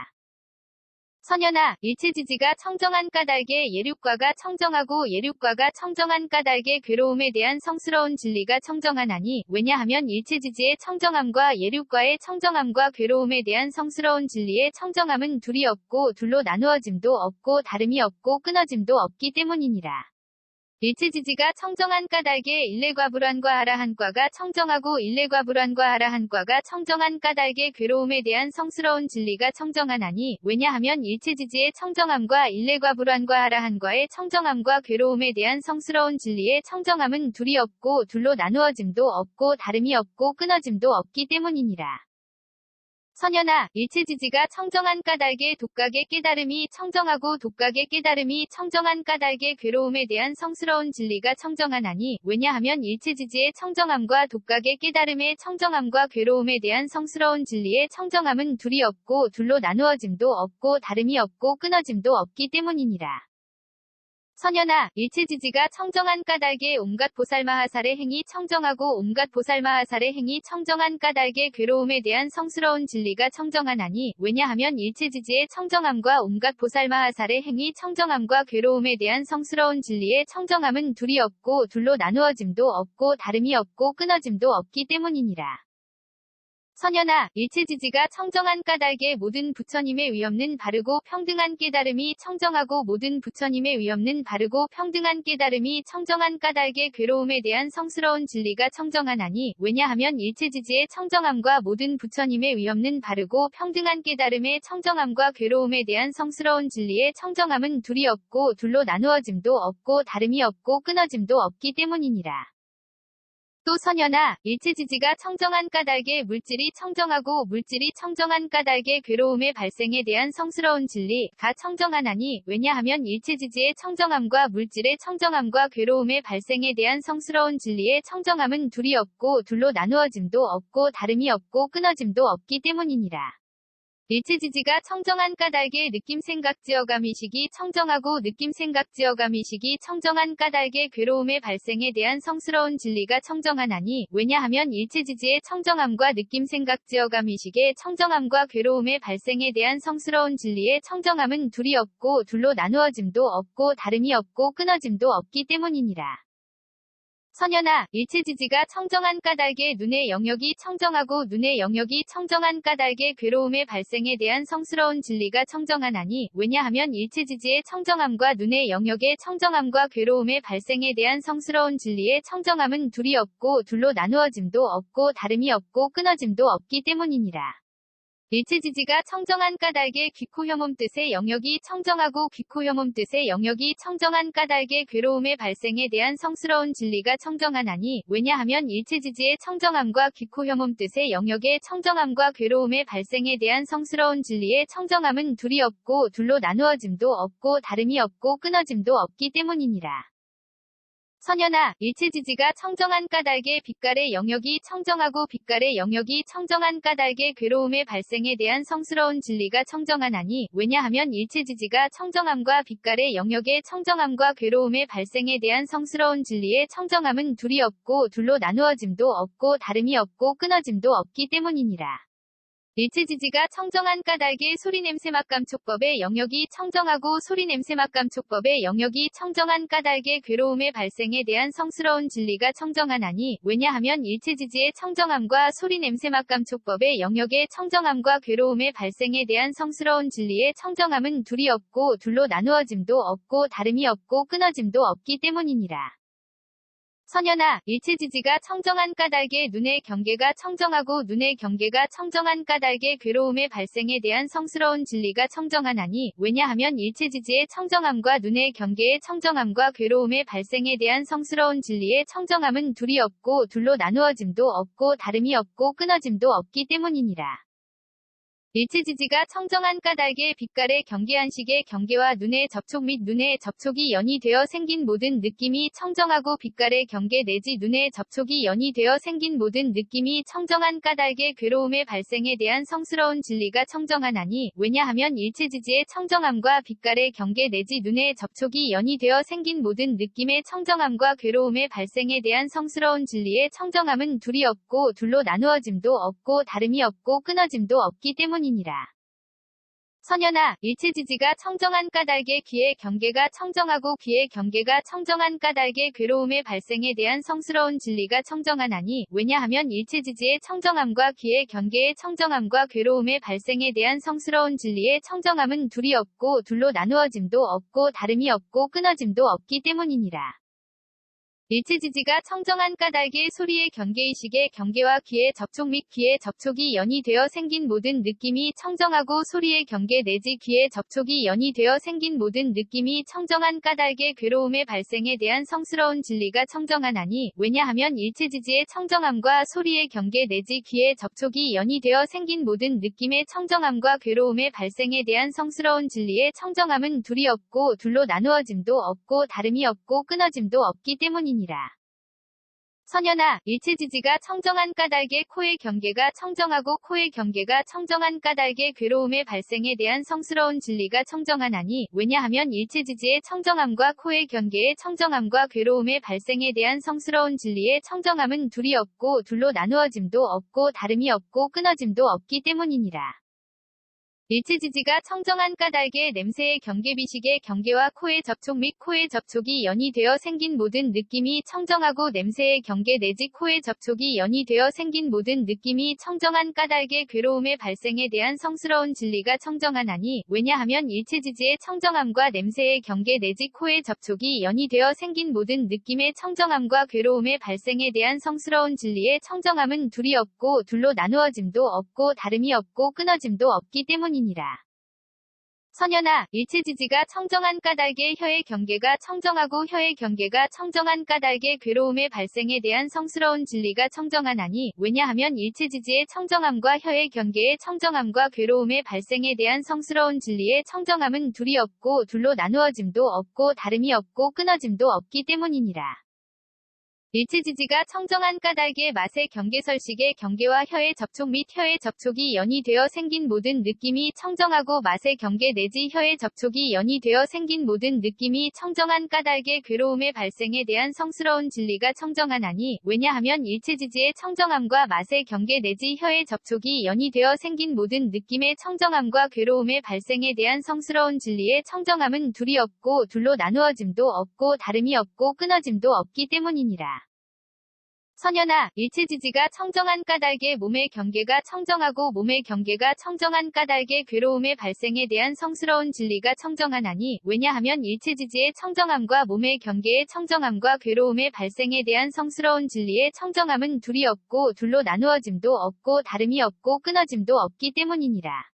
선연아, 일체지지가 청정한 까닭에 예륙과가 청정하고 예륙과가 청정한 까닭의 괴로움에 대한 성스러운 진리가 청정하나니 왜냐하면 일체지지의 청정함과 예륙과의 청정함과 괴로움에 대한 성스러운 진리의 청정함은 둘이 없고 둘로 나누어짐도 없고 다름이 없고 끊어짐도 없기 때문이니라. 일체지지가 청정한 까닭에 일례과불환과 하라한과가 청정하고 일례과불환과 하라한과가 청정한 까닭의 괴로움에 대한 성스러운 진리가 청정하나니 왜냐하면 일체지지의 청정함과 일례과불환과 하라한과의 청정함과 괴로움에 대한 성스러운 진리의 청정함은 둘이 없고 둘로 나누어짐도 없고 다름이 없고 끊어짐도 없기 때문이니라. 선연아, 일체지지가 청정한 까닭에 독각의 깨달음이 청정하고 독각의 깨달음이 청정한 까닭의 괴로움에 대한 성스러운 진리가 청정하나니 왜냐하면 일체지지의 청정함과 독각의 깨달음의 청정함과 괴로움에 대한 성스러운 진리의 청정함은 둘이 없고 둘로 나누어짐도 없고 다름이 없고 끊어짐도 없기 때문이니라. 선연아, 일체지지가 청정한 까닭에 온갖 보살마하살의 행위 청정하고 온갖 보살마하살의 행위 청정한 까닭의 괴로움에 대한 성스러운 진리가 청정하나니 왜냐하면 일체지지의 청정함과 온갖 보살마하살의 행위 청정함과 괴로움에 대한 성스러운 진리의 청정함은 둘이 없고 둘로 나누어짐도 없고 다름이 없고 끊어짐도 없기 때문이니라. 선연아, 일체지지가 청정한 까닭에 모든 부처님의 위없는 바르고 평등한 깨달음이 청정하고 모든 부처님의 위없는 바르고 평등한 깨달음이 청정한 까닭의 괴로움에 대한 성스러운 진리가 청정하나니 왜냐하면 일체지지의 청정함과 모든 부처님의 위없는 바르고 평등한 깨달음의 청정함과 괴로움에 대한 성스러운 진리의 청정함은 둘이 없고 둘로 나누어짐도 없고 다름이 없고 끊어짐도 없기 때문이니라. 또 선연아, 일체지지가 청정한 까닭에 물질이 청정하고 물질이 청정한 까닭의 괴로움의 발생에 대한 성스러운 진리가 청정하나니 왜냐하면 일체지지의 청정함과 물질의 청정함과 괴로움의 발생에 대한 성스러운 진리의 청정함은 둘이 없고 둘로 나누어짐도 없고 다름이 없고 끊어짐도 없기 때문이니라. 일체지지가 청정한 까닭에 느낌 생각 지어감이식이 청정하고 느낌 생각 지어감이식이 청정한 까닭의 괴로움의 발생에 대한 성스러운 진리가 청정하나니 왜냐하면 일체지지의 청정함과 느낌 생각 지어감이식의 청정함과 괴로움의 발생에 대한 성스러운 진리의 청정함은 둘이 없고 둘로 나누어짐도 없고 다름이 없고 끊어짐도 없기 때문이니라. 선연아, 일체지지가 청정한 까닭에 눈의 영역이 청정하고 눈의 영역이 청정한 까닭의 괴로움의 발생에 대한 성스러운 진리가 청정하나니 왜냐하면 일체지지의 청정함과 눈의 영역의 청정함과 괴로움의 발생에 대한 성스러운 진리의 청정함은 둘이 없고 둘로 나누어짐도 없고 다름이 없고 끊어짐도 없기 때문이니라. 일체지지가 청정한 까닭의 귀코혐음 뜻의 영역이 청정하고 귀코혐음 뜻의 영역이 청정한 까닭의 괴로움의 발생에 대한 성스러운 진리가 청정하나니 왜냐하면 일체지지의 청정함과 귀코혐음 뜻의 영역의 청정함과 괴로움의 발생에 대한 성스러운 진리의 청정함은 둘이 없고 둘로 나누어짐도 없고 다름이 없고 끊어짐도 없기 때문이니라. 선연아, 일체지지가 청정한 까닭의 빛깔의 영역이 청정하고 빛깔의 영역이 청정한 까닭의 괴로움의 발생에 대한 성스러운 진리가 청정하나니 왜냐하면 일체지지가 청정함과 빛깔의 영역의 청정함과 괴로움의 발생에 대한 성스러운 진리의 청정함은 둘이 없고 둘로 나누어짐도 없고 다름이 없고 끊어짐도 없기 때문이니라. 일체지지가 청정한 까닭의 소리냄새맛감촉법의 영역이 청정하고 소리냄새맛감촉법의 영역이 청정한 까닭의 괴로움의 발생에 대한 성스러운 진리가 청정하나니 왜냐하면 일체지지의 청정함과 소리냄새맛감촉법의 영역의 청정함과 괴로움의 발생에 대한 성스러운 진리의 청정함은 둘이 없고 둘로 나누어짐도 없고 다름이 없고 끊어짐도 없기 때문이니라. 선연아, 일체지지가 청정한 까닭의 눈의 경계가 청정하고 눈의 경계가 청정한 까닭의 괴로움의 발생에 대한 성스러운 진리가 청정하나니 왜냐하면 일체지지의 청정함과 눈의 경계의 청정함과 괴로움의 발생에 대한 성스러운 진리의 청정함은 둘이 없고 둘로 나누어짐도 없고 다름이 없고 끊어짐도 없기 때문이니라. 일체지지가 청정한 까닭의 빛깔의 경계한식의 경계와 눈의 접촉 및 눈의 접촉이 연이 되어 생긴 모든 느낌이 청정하고 빛깔의 경계 내지 눈의 접촉이 연이 되어 생긴 모든 느낌이 청정한 까닭의 괴로움의 발생에 대한 성스러운 진리가 청정하나니 왜냐하면 일체지지의 청정함과 빛깔의 경계 내지 눈의 접촉이 연이 되어 생긴 모든 느낌의 청정함과 괴로움의 발생에 대한 성스러운 진리의 청정함은 둘이 없고 둘로 나누어짐도 없고 다름이 없고 끊어짐도 없기 때문이니라. 선연아, 일체지지가 청정한 까닭의 귀의 경계가 청정하고 귀의 경계가 청정한 까닭의 괴로움의 발생에 대한 성스러운 진리가 청정하나니 왜냐하면 일체지지의 청정함과 귀의 경계의 청정함과 괴로움의 발생에 대한 성스러운 진리의 청정함은 둘이 없고 둘로 나누어짐도 없고 다름이 없고 끊어짐도 없기 때문이니라. 일체지지가 청정한 까닭의 소리의 경계의식의 경계와 귀의 접촉 및 귀의 접촉이 연이 되어 생긴 모든 느낌이 청정하고 소리의 경계 내지 귀의 접촉이 연이 되어 생긴 모든 느낌이 청정한 까닭의 괴로움의 발생에 대한 성스러운 진리가 청정하나니 왜냐하면 일체지지의 청정함과 소리의 경계 내지 귀의 접촉이 연이 되어 생긴 모든 느낌의 청정함과 괴로움의 발생에 대한 성스러운 진리의 청정함은 둘이 없고 둘로 나누어짐도 없고 다름이 없고 끊어짐도 없기 때문이니라. 선연아, 일체지지가 청정한 까닭의 코의 경계가 청정하고 코의 경계가 청정한 까닭의 괴로움의 발생에 대한 성스러운 진리가 청정하나니 왜냐하면 일체지지의 청정함과 코의 경계의 청정함과 괴로움의 발생에 대한 성스러운 진리의 청정함은 둘이 없고 둘로 나누어짐도 없고 다름이 없고 끊어짐도 없기 때문이니라. 일체지지가 청정한 까닭의 냄새의 경계비식의 경계와 코의 접촉 및 코의 접촉이 연이 되어 생긴 모든 느낌이 청정하고 냄새의 경계 내지 코의 접촉이 연이 되어 생긴 모든 느낌이 청정한 까닭의 괴로움의 발생에 대한 성스러운 진리가 청정하나니 왜냐하면 일체지지의 청정함과 냄새의 경계 내지 코의 접촉이 연이 되어 생긴 모든 느낌의 청정함과 괴로움의 발생에 대한 성스러운 진리의 청정함은 둘이 없고 둘로 나누어짐도 없고 다름이 없고 끊어짐도 없기 때문이니라. 선연아, 일체지지가 청정한 까닭의 혀의 경계가 청정하고 혀의 경계가 청정한 까닭의 괴로움의 발생에 대한 성스러운 진리가 청정하나니 왜냐하면 일체지지의 청정함과 혀의 경계의 청정함과 괴로움의 발생에 대한 성스러운 진리의 청정함은 둘이 없고 둘로 나누어짐도 없고 다름이 없고 끊어짐도 없기 때문이니라. 일체지지가 청정한 까닭의 맛의 경계설식의 경계와 혀의 접촉 및 혀의 접촉이 연이 되어 생긴 모든 느낌이 청정하고 맛의 경계 내지 혀의 접촉이 연이 되어 생긴 모든 느낌이 청정한 까닭의 괴로움의 발생에 대한 성스러운 진리가 청정하나니 왜냐하면 일체지지의 청정함과 맛의 경계 내지 혀의 접촉이 연이 되어 생긴 모든 느낌의 청정함과 괴로움의 발생에 대한 성스러운 진리의 청정함은 둘이 없고 둘로 나누어짐도 없고 다름이 없고 끊어짐도 없기 때문이니라. 선연아, 일체지지가 청정한 까닭의 몸의 경계가 청정하고 몸의 경계가 청정한 까닭의 괴로움의 발생에 대한 성스러운 진리가 청정하나니 왜냐하면 일체지지의 청정함과 몸의 경계의 청정함과 괴로움의 발생에 대한 성스러운 진리의 청정함은 둘이 없고 둘로 나누어짐도 없고 다름이 없고 끊어짐도 없기 때문이니라.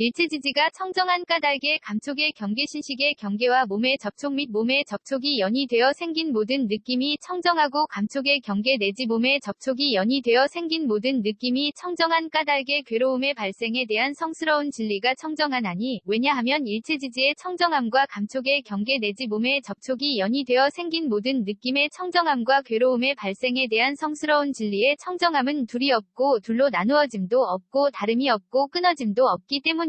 일체지지가 청정한 까닭의 감촉의 경계신식의 경계와 몸의 접촉 및 몸의 접촉이 연이 되어 생긴 모든 느낌이 청정하고 감촉의 경계 내지 몸의 접촉이 연이 되어 생긴 모든 느낌이 청정한 까닭의 괴로움의 발생에 대한 성스러운 진리가 청정하나니 왜냐하면 일체지지의 청정함과 감촉의 경계 내지 몸의 접촉이 연이 되어 생긴 모든 느낌의 청정함과 괴로움의 발생에 대한 성스러운 진리의 청정함은 둘이 없고 둘로 나누어짐도 없고 다름이 없고 끊어짐도 없기 때문이니라.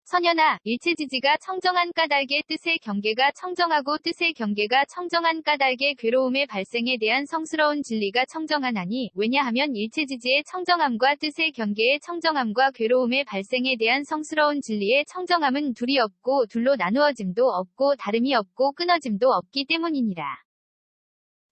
선연아, 일체지지가 청정한 까닭의 뜻의 경계가 청정하고 뜻의 경계가 청정한 까닭의 괴로움의 발생에 대한 성스러운 진리가 청정하나니 왜냐하면 일체지지의 청정함과 뜻의 경계의 청정함과 괴로움의 발생에 대한 성스러운 진리의 청정함은 둘이 없고 둘로 나누어짐도 없고 다름이 없고 끊어짐도 없기 때문이니라.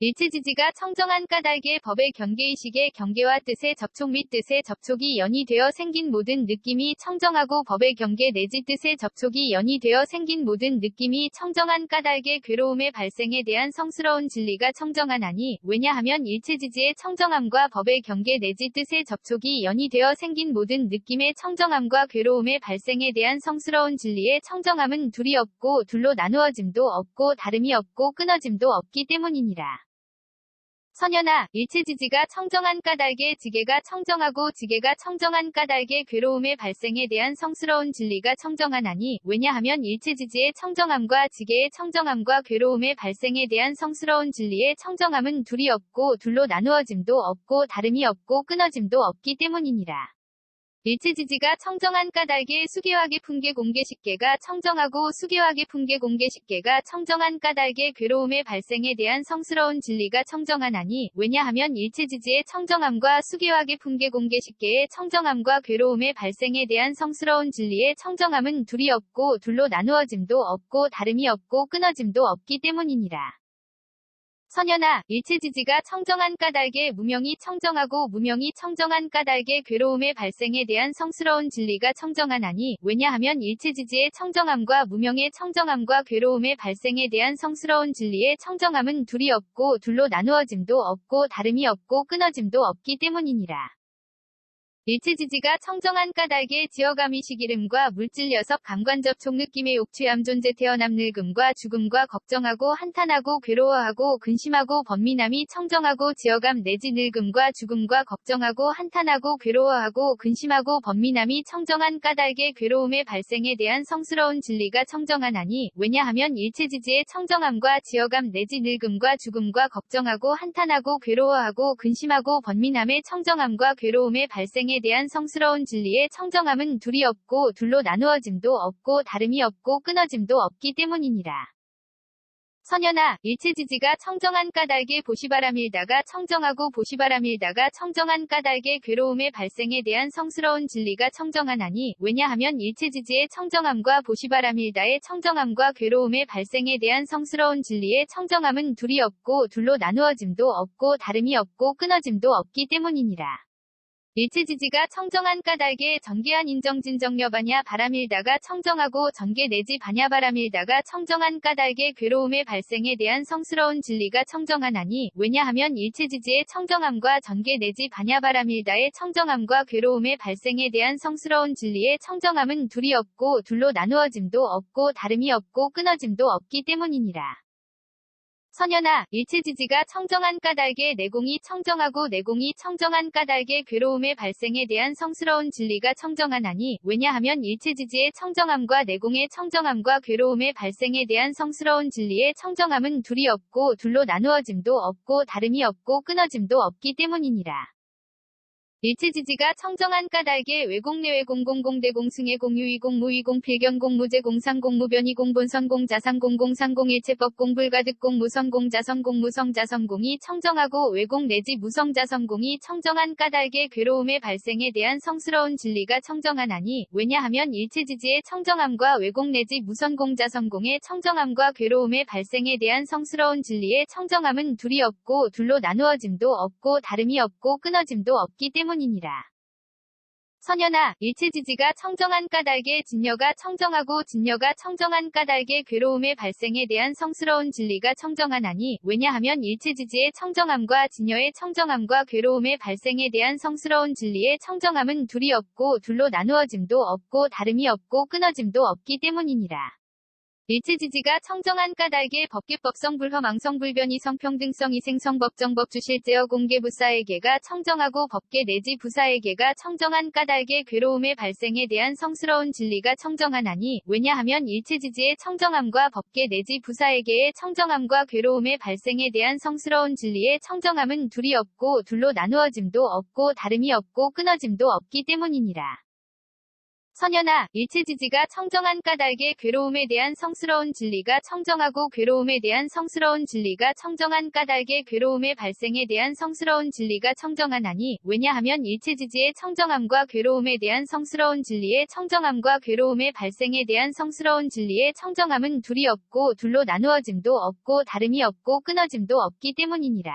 일체지지가 청정한 까닭의 법의 경계의식의 경계와 뜻의 접촉 및 뜻의 접촉이 연이 되어 생긴 모든 느낌이 청정하고 법의 경계 내지 뜻의 접촉이 연이 되어 생긴 모든 느낌이 청정한 까닭의 괴로움의 발생에 대한 성스러운 진리가 청정하나니 왜냐하면 일체지지의 청정함과 법의 경계 내지 뜻의 접촉이 연이 되어 생긴 모든 느낌의 청정함과 괴로움의 발생에 대한 성스러운 진리의 청정함은 둘이 없고 둘로 나누어짐도 없고 다름이 없고 끊어짐도 없기 때문이니라. 선연아, 일체지지가 청정한 까닭의 지계가 청정하고 지계가 청정한 까닭의 괴로움의 발생에 대한 성스러운 진리가 청정하나니 왜냐하면 일체지지의 청정함과 지계의 청정함과 괴로움의 발생에 대한 성스러운 진리의 청정함은 둘이 없고 둘로 나누어짐도 없고 다름이 없고 끊어짐도 없기 때문이니라. 일체지지가 청정한 까닭의 수계화계 풍계 공계식계가 청정하고 수계화계 풍계 공계식계가 청정한 까닭의 괴로움의 발생에 대한 성스러운 진리가 청정하나니 왜냐하면 일체지지의 청정함과 수계화계 풍계 공계식계의 청정함과 괴로움의 발생에 대한 성스러운 진리의 청정함은 둘이 없고 둘로 나누어짐도 없고 다름이 없고 끊어짐도 없기 때문이니라. 선연아, 일체지지가 청정한 까닭의 무명이 청정하고 무명이 청정한 까닭의 괴로움의 발생에 대한 성스러운 진리가 청정하나니 왜냐하면 일체지지의 청정함과 무명의 청정함과 괴로움의 발생에 대한 성스러운 진리의 청정함은 둘이 없고 둘로 나누어짐도 없고 다름이 없고 끊어짐도 없기 때문이니라. 일체지지가 청정한 까닭의 지어감이식 이름과 물질 여석 감관접촉 느낌의 옥취함 존재 태어남 늙음과 죽음과 걱정하고 한탄하고 괴로워하고 근심하고 번민함이 청정하고 지어감 내지 늙음과 죽음과 걱정하고 한탄하고 괴로워하고 근심하고 번민함이 청정한 까닭의 괴로움의 발생에 대한 성스러운 진리가 청정하나니 왜냐하면 일체지지의 청정함과 지어감 내지 늙음과 죽음과 걱정하고 한탄하고 괴로워하고 근심하고 번민함의 청정함과 괴로움의 발생에 대한 성스러운 진리의 청정함은 둘이 없고 둘로 나누어짐도 없고 다름이 없고 끊어짐도 없기 때문이니라. 선연아, 일체지지가 청정한 까닭의 보시바람일다가 청정하고 보시바람일다가 청정한 까닭의 괴로움의 발생에 대한 성스러운 진리가 청정하나니 왜냐하면 일체지지의 청정함과 보시바람일다의 청정함과 괴로움의 발생에 대한 성스러운 진리의 청정함은 둘이 없고 둘로 나누어짐도 없고 다름이 없고 끊어짐도 없기 때문이니라. 일체지지가 청정한 까닭의 정계한 인정진정여바냐 바람일다가 청정하고 정계 내지 바냐바람일다가 청정한 까닭의 괴로움의 발생에 대한 성스러운 진리가 청정하나니 왜냐하면 일체지지의 청정함과 정계 내지 바냐바람일다의 청정함과 괴로움의 발생에 대한 성스러운 진리의 청정함은 둘이 없고 둘로 나누어짐도 없고 다름이 없고 끊어짐도 없기 때문이니라. 선연아, 일체지지가 청정한 까닭에 내공이 청정하고 내공이 청정한 까닭에 괴로움의 발생에 대한 성스러운 진리가 청정하나니, 왜냐하면 일체지지의 청정함과 내공의 청정함과 괴로움의 발생에 대한 성스러운 진리의 청정함은 둘이 없고 둘로 나누어짐도 없고 다름이 없고 끊어짐도 없기 때문이니라. 일체지지가 청정한 까닭에 외공내외공 공공대공승의 공유이공 무이공 필견공 무제공 상공 무변이공 본선공 자상공 공상공 일체법공 불가득공 무선공 자선공 무성자선공이 청정하고 외공 내지 무성자선공이 청정한 까닭에 괴로움의 발생에 대한 성스러운 진리가 청정하나니, 왜냐하면 일체지지의 청정함과 외공 내지 무선공 자선공의 청정함과 괴로움의 발생에 대한 성스러운 진리의 청정함은 둘이 없고 둘로 나누어짐도 없고 다름이 없고 끊어짐도 없기 때문이니라. 선연아, 일체지지가 청정한 까닭에 진여가 청정하고 진여가 청정한 까닭에 괴로움의 발생에 대한 성스러운 진리가 청정하나니, 왜냐하면 일체지지의 청정함과 진여의 청정함과 괴로움의 발생에 대한 성스러운 진리의 청정함은 둘이 없고 둘로 나누어짐도 없고 다름이 없고 끊어짐도 없기 때문이니라. 일체지지가 청정한 까닭에 법계법성 불허망성 불변이 성평등성 이생성 법정법 주실제어 공개부사에게가 청정하고 법계 내지 부사에게가 청정한 까닭에 괴로움의 발생에 대한 성스러운 진리가 청정하나니, 왜냐하면 일체지지의 청정함과 법계 내지 부사에게의 청정함과 괴로움의 발생에 대한 성스러운 진리의 청정함은 둘이 없고 둘로 나누어짐도 없고 다름이 없고 끊어짐도 없기 때문이니라. 선연아, 일체지지가 청정한 까닭에 괴로움에 대한 성스러운 진리가 청정하고 괴로움에 대한 성스러운 진리가 청정한 까닭에 괴로움의 발생에 대한 성스러운 진리가 청정하나니, 왜냐하면 일체지지의 청정함과 괴로움에 대한 성스러운 진리의 청정함과 괴로움의 발생에 대한 성스러운 진리의 청정함은 둘이 없고 둘로 나누어짐도 없고 다름이 없고 끊어짐도 없기 때문이니라.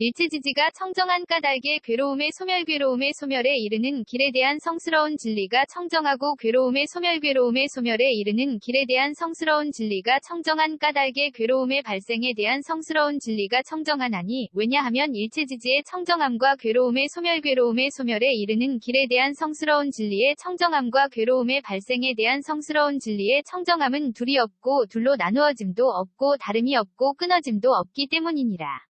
일체지지가 청정한 까닭에 괴로움의 소멸에 이르는 길에 대한 성스러운 진리가 청정하고 괴로움의 소멸에 이르는 길에 대한 성스러운 진리가 청정한 까닭에 괴로움의 발생에 대한 성스러운 진리가 청정하나니, 왜냐하면 일체지지의 청정함과 괴로움의 소멸에 이르는 길에 대한 성스러운 진리의 청정함과 괴로움의 발생에 대한 성스러운 진리의 청정함은 둘이 없고 둘로 나누어짐도 없고 다름이 없고 끊어짐도 없기 때문이니라.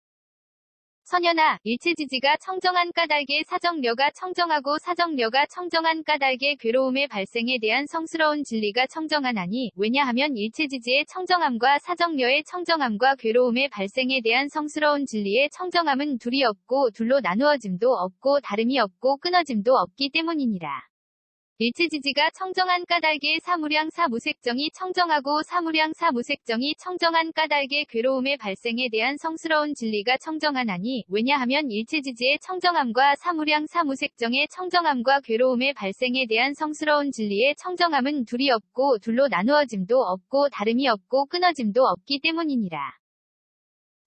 선연아, 일체지지가 청정한 까닭에 사정려가 청정하고 사정려가 청정한 까닭에 괴로움의 발생에 대한 성스러운 진리가 청정하나니, 왜냐하면 일체지지의 청정함과 사정려의 청정함과 괴로움의 발생에 대한 성스러운 진리의 청정함은 둘이 없고 둘로 나누어짐도 없고 다름이 없고 끊어짐도 없기 때문이니라. 일체지지가 청정한 까닭에 사무량 사무색정이 청정하고 사무량 사무색정이 청정한 까닭에 괴로움의 발생에 대한 성스러운 진리가 청정하나니, 왜냐하면 일체지지의 청정함과 사무량 사무색정의 청정함과 괴로움의 발생에 대한 성스러운 진리의 청정함은 둘이 없고 둘로 나누어짐도 없고 다름이 없고 끊어짐도 없기 때문이니라.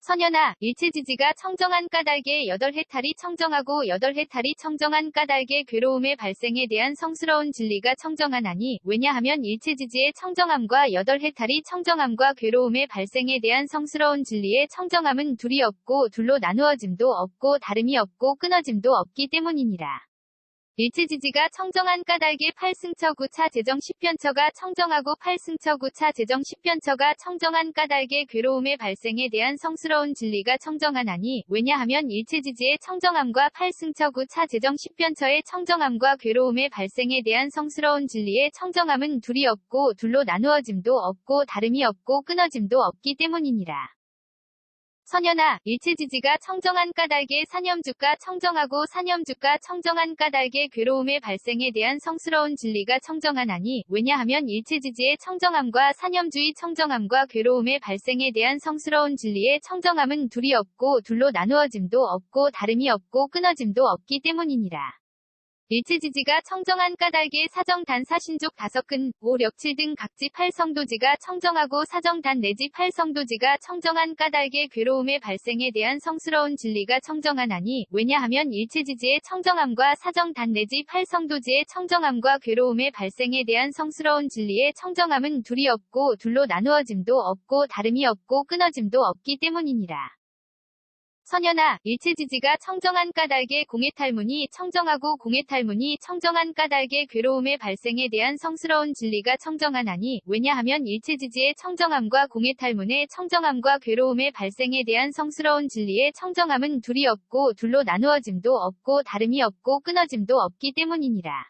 선연아, 일체지지가 청정한 까닭에 여덟 해탈이 청정하고 여덟 해탈이 청정한 까닭에 괴로움의 발생에 대한 성스러운 진리가 청정하나니, 왜냐하면 일체지지의 청정함과 여덟 해탈이 청정함과 괴로움의 발생에 대한 성스러운 진리의 청정함은 둘이 없고 둘로 나누어짐도 없고 다름이 없고 끊어짐도 없기 때문이니라. 일체지지가 청정한 까닭에 8승처 9차 제정 10편처가 청정하고 8승처 9차 제정 10편처가 청정한 까닭에 괴로움의 발생에 대한 성스러운 진리가 청정하나니, 왜냐하면 일체지지의 청정함과 8승처 9차 제정 10편처의 청정함과 괴로움의 발생에 대한 성스러운 진리의 청정함은 둘이 없고 둘로 나누어짐도 없고 다름이 없고 끊어짐도 없기 때문이니라. 선연아, 일체지지가 청정한 까닭에 사념주가 청정하고 사념주가 청정한 까닭에 괴로움의 발생에 대한 성스러운 진리가 청정하나니, 왜냐하면 일체지지의 청정함과 사념주의 청정함과 괴로움의 발생에 대한 성스러운 진리의 청정함은 둘이 없고 둘로 나누어짐도 없고 다름이 없고 끊어짐도 없기 때문이니라. 일체지지가 청정한 까닭에 사정단 사신족 5근, 5, 력7 등 각지 8성도지가 청정하고 사정단 내지 8성도지가 청정한 까닭에 괴로움의 발생에 대한 성스러운 진리가 청정하나니, 왜냐하면 일체지지의 청정함과 사정단 내지 8성도지의 청정함과 괴로움의 발생에 대한 성스러운 진리의 청정함은 둘이 없고 둘로 나누어짐도 없고 다름이 없고 끊어짐도 없기 때문이니라. 선연아, 일체지지가 청정한 까닭에 공해탈문이 청정하고 공해탈문이 청정한 까닭에 괴로움의 발생에 대한 성스러운 진리가 청정하나니, 왜냐하면 일체지지의 청정함과 공해탈문의 청정함과 괴로움의 발생에 대한 성스러운 진리의 청정함은 둘이 없고 둘로 나누어짐도 없고 다름이 없고 끊어짐도 없기 때문이니라.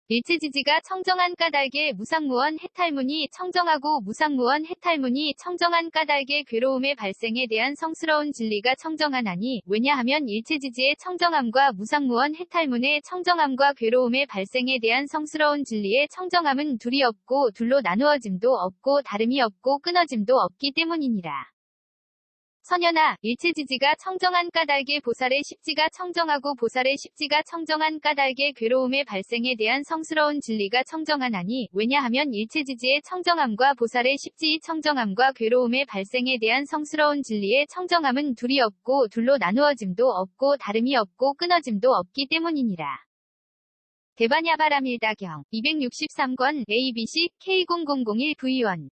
일체지지가 청정한 까닭에 무상무원 해탈문이 청정하고 무상무원 해탈문이 청정한 까닭에 괴로움의 발생에 대한 성스러운 진리가 청정하나니, 왜냐하면 일체지지의 청정함과 무상무원 해탈문의 청정함과 괴로움의 발생에 대한 성스러운 진리의 청정함은 둘이 없고 둘로 나누어짐도 없고 다름이 없고 끊어짐도 없기 때문이니라. 선연아, 일체지지가 청정한 까닭에 보살의 십지가 청정하고 보살의 십지가 청정한 까닭에 괴로움의 발생에 대한 성스러운 진리가 청정하나니, 왜냐하면 일체지지의 청정함과 보살의 십지의 청정함과 괴로움의 발생에 대한 성스러운 진리의 청정함은 둘이 없고 둘로 나누어짐도 없고 다름이 없고 끊어짐도 없기 때문이니라. 대반야바라밀다경 263권 ABC K0001V1